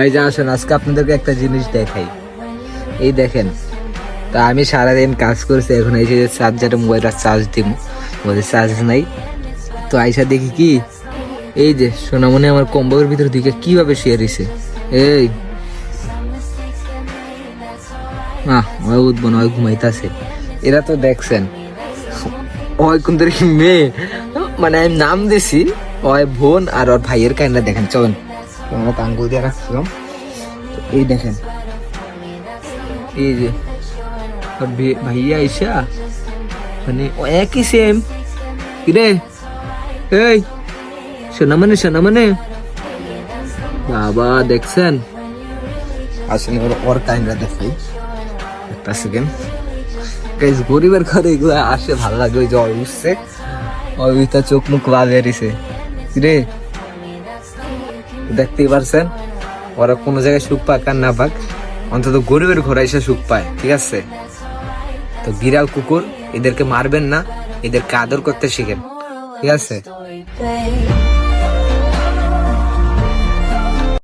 ভাই যা আসেন আজকে আপনাদেরকে একটা জিনিস দেখাই। এই দেখেন, তা আমি সারাদিন কাজ করছি, এখন এই যে চার্জারে মোবাইলটা চার্জ দিব, মোবাইলে চার্জ নাই। তো আইসা দেখি কি, এই যে সোনামণি আমার কম্বলের ভিতর দিকে কিভাবে শুয়ে রয়েছে। এই ওই উঠবো না, ওই ঘুমাইতেছে। এরা তো দেখছেন ওই কোন কি মেয়ে, মানে আমি নাম দিছি ওই বোন, আর ওর ভাইয়ের কাহিনীটা দেখেন। চলেন, আমরা তো আঙ্গুল দিয়ে রাখছিলাম। তো এই দেখেন, এই যে ওর ভাইয়া আইসা, মানে ও একই সেম। কিরে এই সোনা মানে বাবা দেখছেন। আসলে ওর কাহিনীটা দেখাই একটা সেকেন্ড। গাইস, গরিবের ঘরে এগুলো আসে ভালো লাগে। ওই যে ওই উঠছে, ওই তার চোখ মুখ বেরিয়েছে রে, দেখতেই পারছেন। ওরা কোনো জায়গায় সুখ পাক আর না পাক, অন্তত গরিবের ঘরে এসে সুখ পায়, ঠিক আছে? তো বিড়াল কুকুর এদেরকে মারবেন না, এদেরকে আদর করতে শিখেন, ঠিক আছে?